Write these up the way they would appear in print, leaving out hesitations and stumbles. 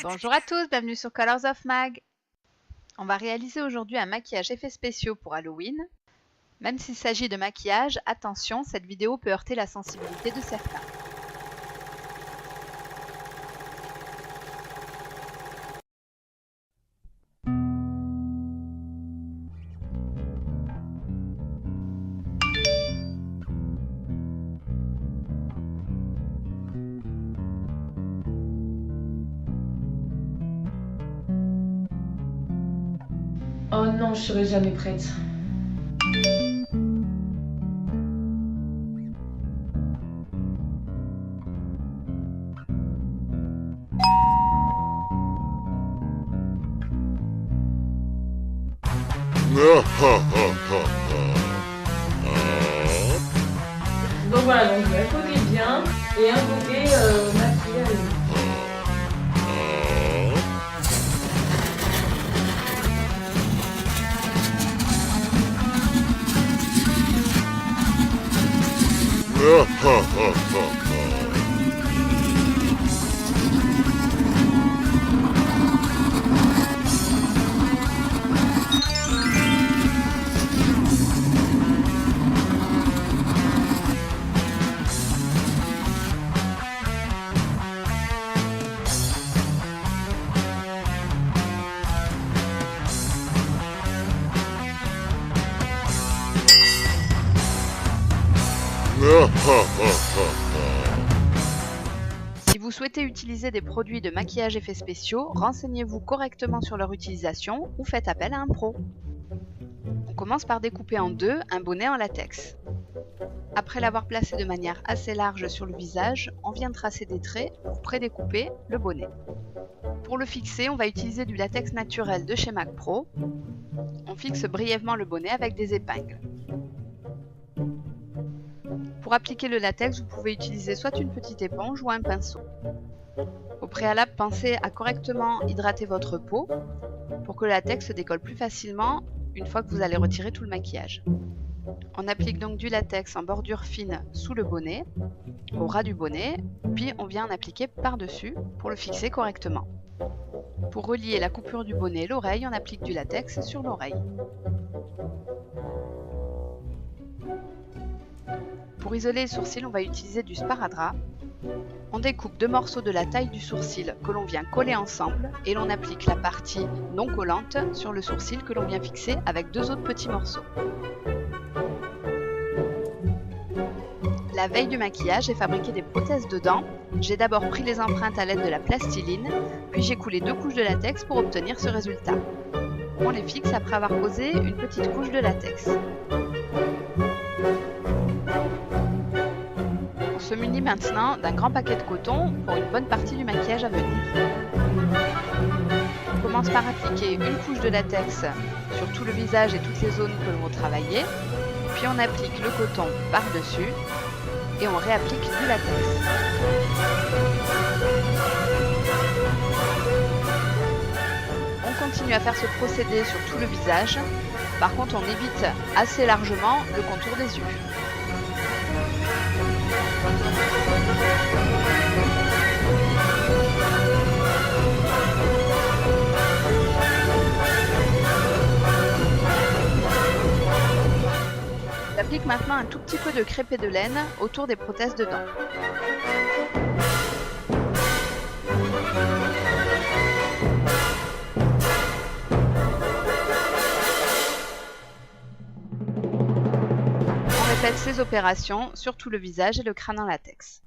Bonjour à tous, bienvenue sur Colors of Mag. On va réaliser aujourd'hui un maquillage effets spéciaux pour Halloween. Même s'il s'agit de maquillage, attention, cette vidéo peut heurter la sensibilité de certains. Oh non, je serai jamais prête. Donc voilà, donc un côté bien et un côté maquillage. Si vous souhaitez utiliser des produits de maquillage effets spéciaux, renseignez-vous correctement sur leur utilisation ou faites appel à un pro. On commence par découper en deux un bonnet en latex. Après l'avoir placé de manière assez large sur le visage, on vient tracer des traits pour prédécouper le bonnet. Pour le fixer, on va utiliser du latex naturel de chez Mag Pro. On fixe brièvement le bonnet avec des épingles. Pour appliquer le latex, vous pouvez utiliser soit une petite éponge ou un pinceau. Au préalable, pensez à correctement hydrater votre peau pour que le latex se décolle plus facilement une fois que vous allez retirer tout le maquillage. On applique donc du latex en bordure fine sous le bonnet, au ras du bonnet, puis on vient en appliquer par-dessus pour le fixer correctement. Pour relier la coupure du bonnet et l'oreille, on applique du latex sur l'oreille. Pour isoler les sourcils, on va utiliser du sparadrap. On découpe deux morceaux de la taille du sourcil que l'on vient coller ensemble et l'on applique la partie non collante sur le sourcil que l'on vient fixer avec deux autres petits morceaux. La veille du maquillage, j'ai fabriqué des prothèses de dents. J'ai d'abord pris les empreintes à l'aide de la plastiline, puis j'ai coulé deux couches de latex pour obtenir ce résultat. On les fixe après avoir posé une petite couche de latex. On se munit maintenant d'un grand paquet de coton pour une bonne partie du maquillage à venir. On commence par appliquer une couche de latex sur tout le visage et toutes les zones que l'on veut travailler, puis on applique le coton par-dessus et on réapplique du latex. On continue à faire ce procédé sur tout le visage, par contre on évite assez largement le contour des yeux. J'applique maintenant un tout petit peu de crêpé de laine autour des prothèses de dents. On répète ces opérations sur tout le visage et le crâne en latex.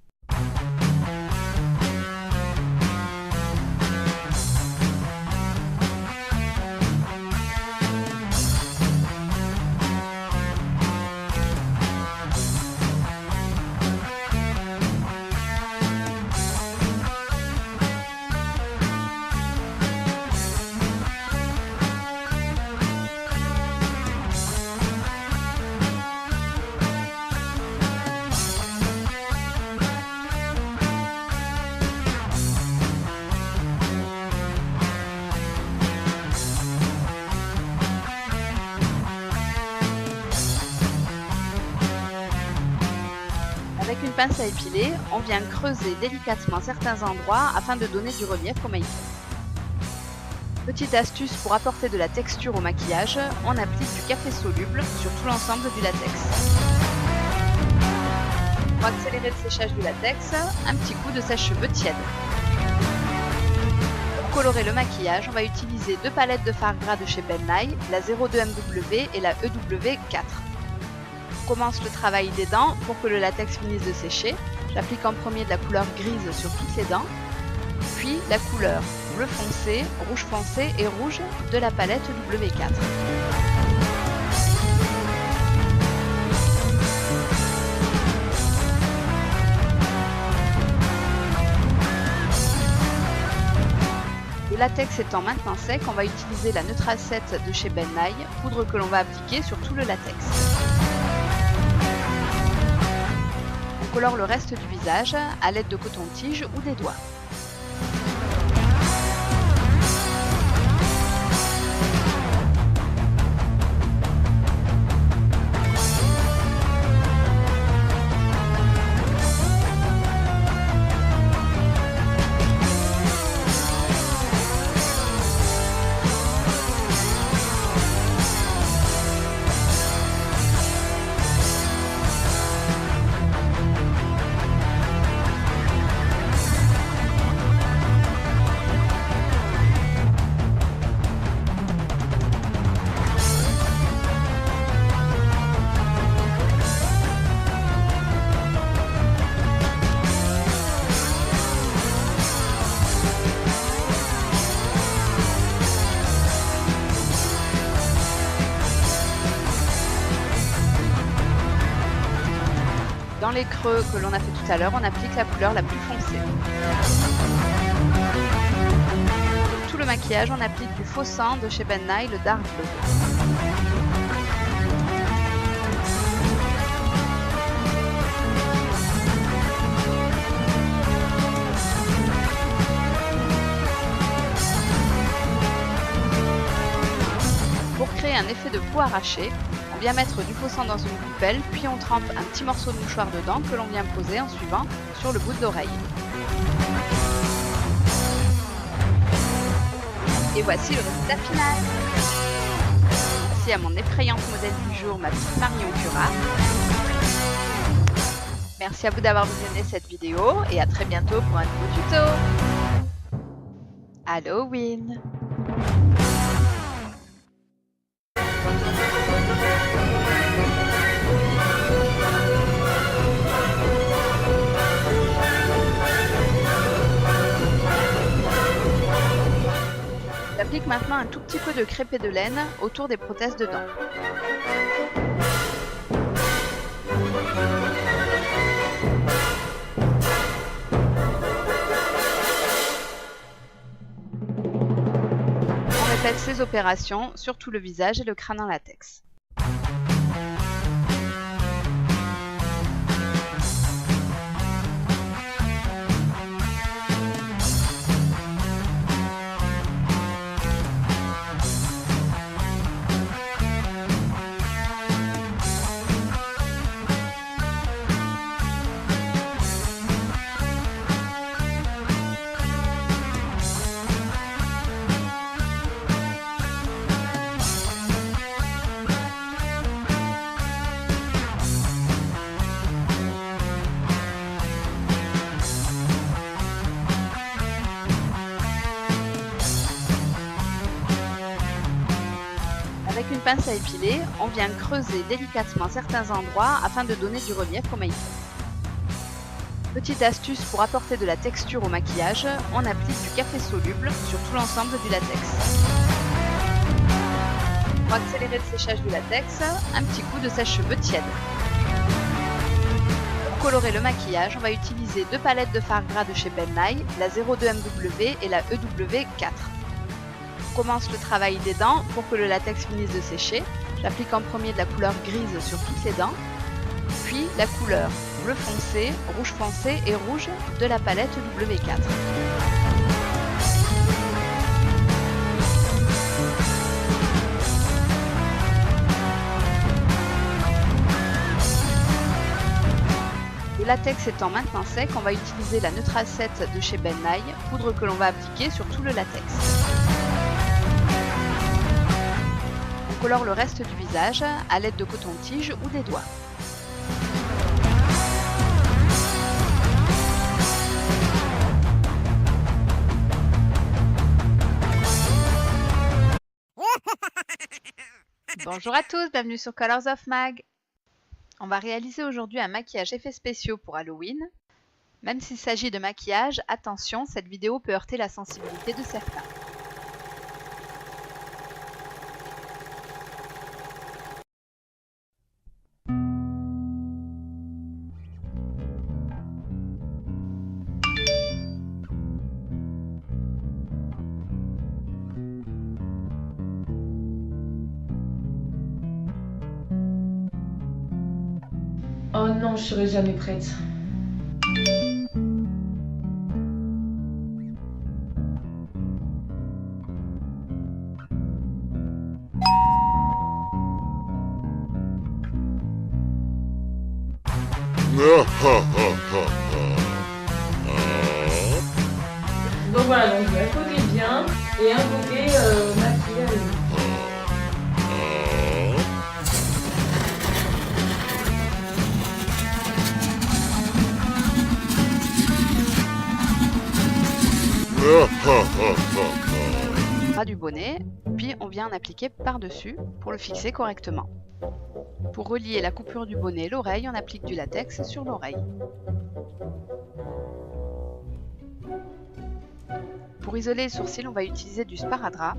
Avec une pince à épiler, on vient creuser délicatement certains endroits afin de donner du relief au make-up. Petite astuce pour apporter de la texture au maquillage, on applique du café soluble sur tout l'ensemble du latex. Pour accélérer le séchage du latex, un petit coup de sèche-cheveux tiède. Pour colorer le maquillage, on va utiliser 2 palettes de fard gras de chez Ben Nye, la 02MW et la EW4. On commence le travail des dents pour que le latex finisse de sécher. J'applique en premier de la couleur grise sur toutes les dents, puis la couleur bleu foncé, rouge foncé et rouge de la palette W4. Le latex étant maintenant sec, on va utiliser la Neutral 7 de chez Ben Nye, poudre que l'on va appliquer sur tout le latex. On colore le reste du visage à l'aide de coton-tige ou des doigts. Dans les creux que l'on a fait tout à l'heure, on applique la couleur la plus foncée. Pour tout le maquillage, on applique du faux sang de chez Ben Nye, le Dark Bleu. Pour créer un effet de peau arrachée, on vient mettre du faux sang dans une coupelle, puis on trempe un petit morceau de mouchoir dedans que l'on vient poser en suivant sur le bout de l'oreille. Et voici le résultat final. Merci à mon effrayante modèle du jour, ma petite Marion Curat. Merci à vous d'avoir visionné cette vidéo et à très bientôt pour un nouveau tuto. Halloween! J'applique maintenant un tout petit peu de crêpé de laine autour des prothèses de dents. On répète ces opérations sur tout le visage et le crâne en latex. Avec une pince à épiler, on vient creuser délicatement certains endroits afin de donner du relief au make-up. Petite astuce pour apporter de la texture au maquillage, on applique du café soluble sur tout l'ensemble du latex. Pour accélérer le séchage du latex, un petit coup de sèche-cheveux tiède. Pour colorer le maquillage, on va utiliser 2 palettes de fard gras de chez Ben Nye, la 02MW et la EW4. On commence le travail des dents pour que le latex finisse de sécher. J'applique en premier de la couleur grise sur toutes les dents, puis la couleur bleu foncé, rouge foncé et rouge de la palette W4. Le latex étant maintenant sec, on va utiliser la Neutral 7 de chez Ben Nye, poudre que l'on va appliquer sur tout le latex. colore le reste du visage à l'aide de coton-tige ou des doigts. Bonjour à tous, bienvenue sur Colors of Mag. On va réaliser aujourd'hui un maquillage effets spéciaux pour Halloween. Même s'il s'agit de maquillage, attention, cette vidéo peut heurter la sensibilité de certains. Oh non, je serai jamais prête. Donc voilà, donc un côté bien et un côté maquillage. Du bonnet, puis on vient en appliquer par-dessus pour le fixer correctement. Pour relier la coupure du bonnet et l'oreille, on applique du latex sur l'oreille. Pour isoler les sourcils, on va utiliser du sparadrap.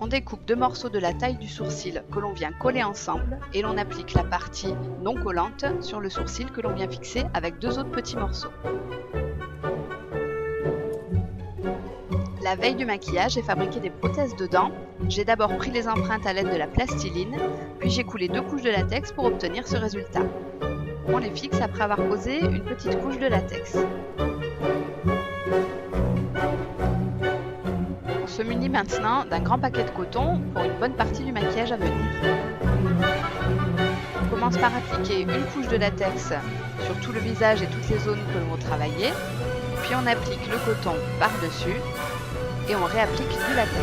On découpe 2 morceaux de la taille du sourcil que l'on vient coller ensemble et l'on applique la partie non collante sur le sourcil que l'on vient fixer avec 2 autres petits morceaux. La veille du maquillage, j'ai fabriqué des prothèses de dents. J'ai d'abord pris les empreintes à l'aide de la plastiline, puis j'ai coulé 2 couches de latex pour obtenir ce résultat. On les fixe après avoir posé une petite couche de latex. On se munit maintenant d'un grand paquet de coton pour une bonne partie du maquillage à venir. On commence par appliquer une couche de latex sur tout le visage et toutes les zones que l'on veut travailler, puis on applique le coton par-dessus et on réapplique du latex.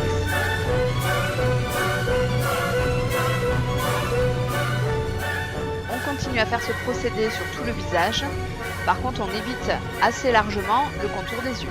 On continue à faire ce procédé sur tout le visage. Par contre, on évite assez largement le contour des yeux.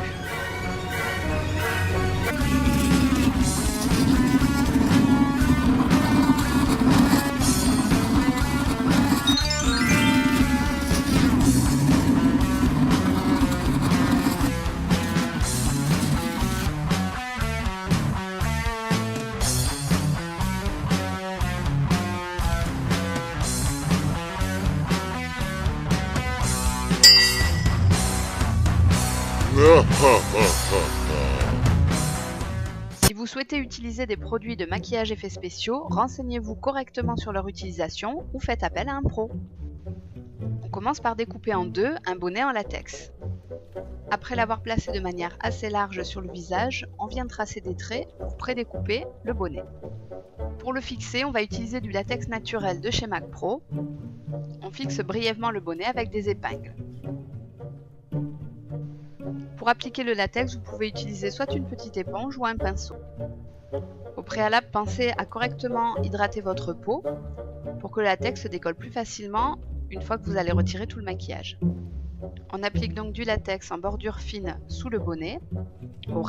Si vous souhaitez utiliser des produits de maquillage effets spéciaux, renseignez-vous correctement sur leur utilisation ou faites appel à un pro. On commence par découper en deux un bonnet en latex. Après l'avoir placé de manière assez large sur le visage, on vient tracer des traits pour prédécouper le bonnet. Pour le fixer, on va utiliser du latex naturel de chez Mag Pro. On fixe brièvement le bonnet avec des épingles. Pour appliquer le latex, vous pouvez utiliser soit une petite éponge ou un pinceau. Au préalable, pensez à correctement hydrater votre peau pour que le latex se décolle plus facilement une fois que vous allez retirer tout le maquillage. On applique donc du latex en bordure fine sous le bonnet, au